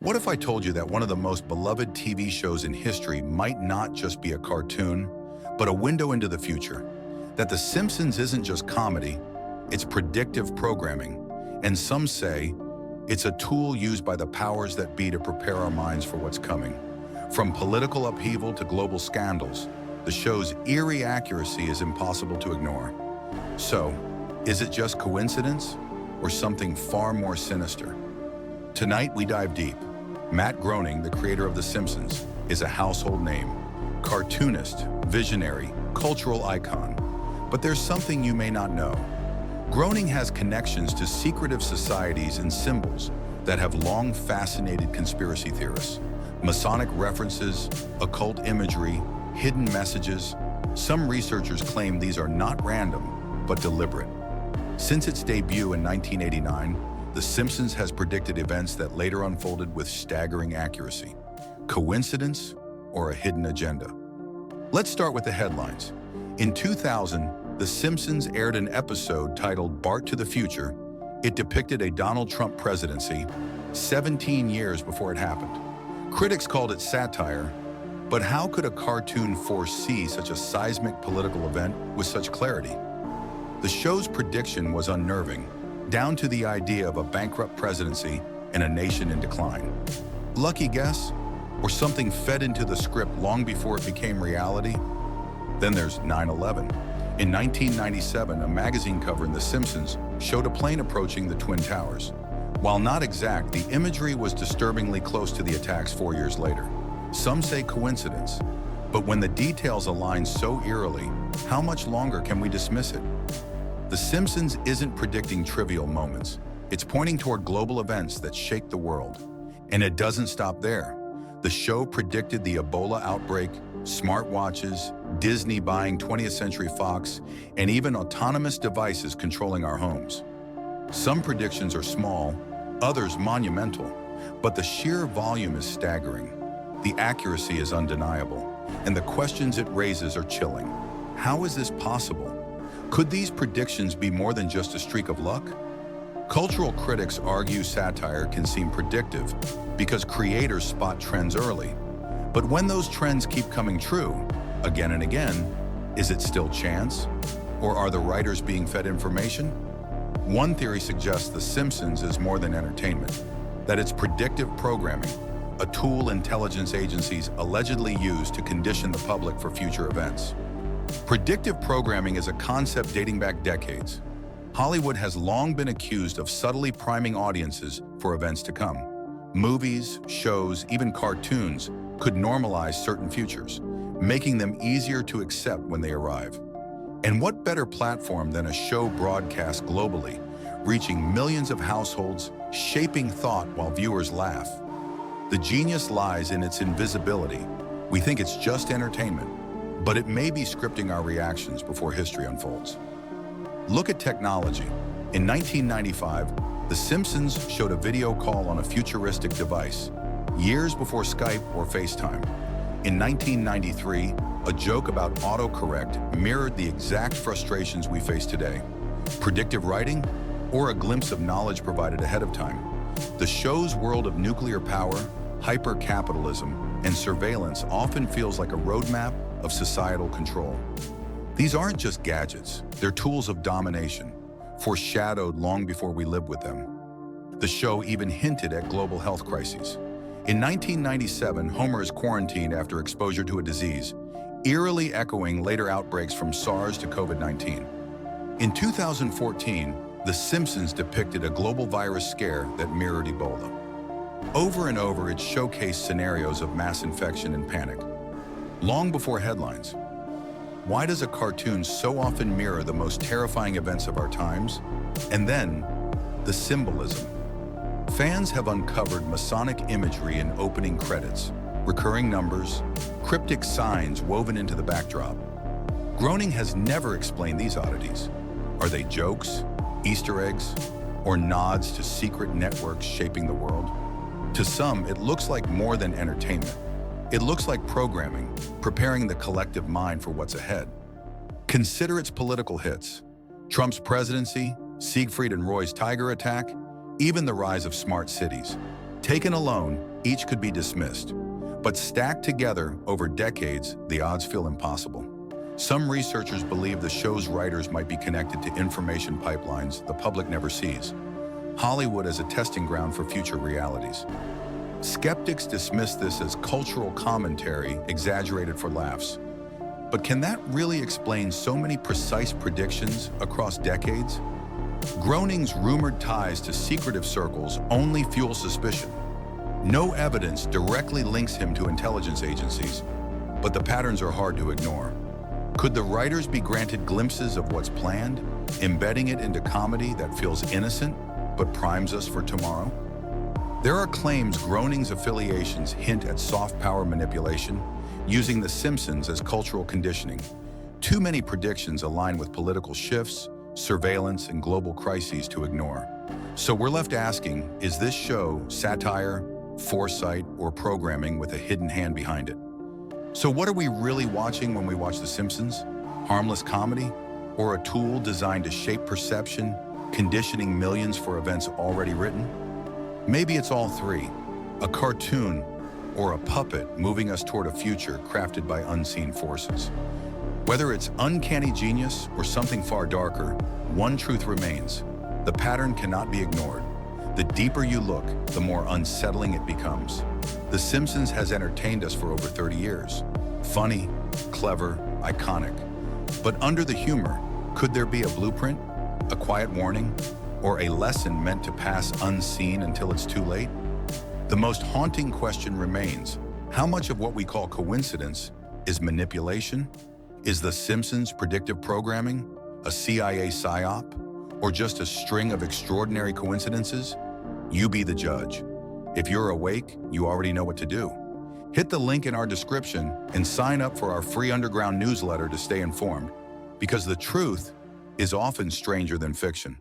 What if I told you that one of the most beloved TV shows in history might not just be a cartoon, but a window into the future? That The Simpsons isn't just comedy, it's predictive programming, and some say it's a tool used by the powers that be to prepare our minds for what's coming. From political upheaval to global scandals, the show's eerie accuracy is impossible to ignore. So, is it just coincidence or something far more sinister? Tonight we dive deep. Matt Groening, the creator of The Simpsons, is a household name. Cartoonist, visionary, cultural icon. But there's something you may not know. Groening has connections to secretive societies and symbols that have long fascinated conspiracy theorists. Masonic references, occult imagery, hidden messages. Some researchers claim these are not random, but deliberate. Since its debut in 1989, The Simpsons has predicted events that later unfolded with staggering accuracy. Coincidence or a hidden agenda? Let's start with the headlines. In 2000, The Simpsons aired an episode titled Bart to the Future. It depicted a Donald Trump presidency 17 years before it happened. Critics called it satire, but how could a cartoon foresee such a seismic political event with such clarity? The show's prediction was unnerving, down to the idea of a bankrupt presidency and a nation in decline. Lucky guess? Or something fed into the script long before it became reality? Then there's 9/11. In 1997, a magazine cover in The Simpsons showed a plane approaching the Twin Towers. While not exact, the imagery was disturbingly close to the attacks 4 years later. Some say coincidence, but when the details align so eerily, how much longer can we dismiss it? The Simpsons isn't predicting trivial moments. It's pointing toward global events that shake the world. And it doesn't stop there. The show predicted the Ebola outbreak, smartwatches, Disney buying 20th Century Fox, and even autonomous devices controlling our homes. Some predictions are small, others monumental, but the sheer volume is staggering. The accuracy is undeniable, and the questions it raises are chilling. How is this possible? Could these predictions be more than just a streak of luck? Cultural critics argue satire can seem predictive because creators spot trends early. But when those trends keep coming true, again and again, is it still chance? Or are the writers being fed information? One theory suggests The Simpsons is more than entertainment, that it's predictive programming, a tool intelligence agencies allegedly use to condition the public for future events. Predictive programming is a concept dating back decades. Hollywood has long been accused of subtly priming audiences for events to come. Movies, shows, even cartoons could normalize certain futures, making them easier to accept when they arrive. And what better platform than a show broadcast globally, reaching millions of households, shaping thought while viewers laugh? The genius lies in its invisibility. We think it's just entertainment, but it may be scripting our reactions before history unfolds. Look at technology. In 1995, The Simpsons showed a video call on a futuristic device, years before Skype or FaceTime. In 1993, a joke about autocorrect mirrored the exact frustrations we face today. Predictive writing, or a glimpse of knowledge provided ahead of time. The show's world of nuclear power, hyper-capitalism, and surveillance often feels like a roadmap of societal control. These aren't just gadgets, they're tools of domination, foreshadowed long before we lived with them. The show even hinted at global health crises. In 1997, Homer is quarantined after exposure to a disease, eerily echoing later outbreaks from SARS to COVID-19. In 2014, The Simpsons depicted a global virus scare that mirrored Ebola. Over and over, it showcased scenarios of mass infection and panic, long before headlines. Why does a cartoon so often mirror the most terrifying events of our times? And then, the symbolism. Fans have uncovered Masonic imagery in opening credits, recurring numbers, cryptic signs woven into the backdrop. Groening has never explained these oddities. Are they jokes, Easter eggs, or nods to secret networks shaping the world? To some, it looks like more than entertainment. It looks like programming, preparing the collective mind for what's ahead. Consider its political hits. Trump's presidency, Siegfried and Roy's tiger attack, even the rise of smart cities. Taken alone, each could be dismissed. But stacked together over decades, the odds feel impossible. Some researchers believe the show's writers might be connected to information pipelines the public never sees. Hollywood as a testing ground for future realities. Skeptics dismiss this as cultural commentary exaggerated for laughs. But can that really explain so many precise predictions across decades? Groening's rumored ties to secretive circles only fuel suspicion. No evidence directly links him to intelligence agencies, but the patterns are hard to ignore. Could the writers be granted glimpses of what's planned, embedding it into comedy that feels innocent but primes us for tomorrow? There are claims Groening's affiliations hint at soft power manipulation, using The Simpsons as cultural conditioning. Too many predictions align with political shifts, surveillance, and global crises to ignore. So we're left asking, is this show satire, foresight, or programming with a hidden hand behind it? So what are we really watching when we watch The Simpsons? Harmless comedy? Or a tool designed to shape perception, conditioning millions for events already written? Maybe it's all three, a cartoon or a puppet moving us toward a future crafted by unseen forces. Whether it's uncanny genius or something far darker, one truth remains: the pattern cannot be ignored. The deeper you look, the more unsettling it becomes. The Simpsons has entertained us for over 30 years. Funny, clever, iconic. But under the humor, could there be a blueprint, a quiet warning, or a lesson meant to pass unseen until it's too late? The most haunting question remains: how much of what we call coincidence is manipulation? Is The Simpsons predictive programming, a CIA PSYOP, or just a string of extraordinary coincidences? You be the judge. If you're awake, you already know what to do. Hit the link in our description and sign up for our free underground newsletter to stay informed, because the truth is often stranger than fiction.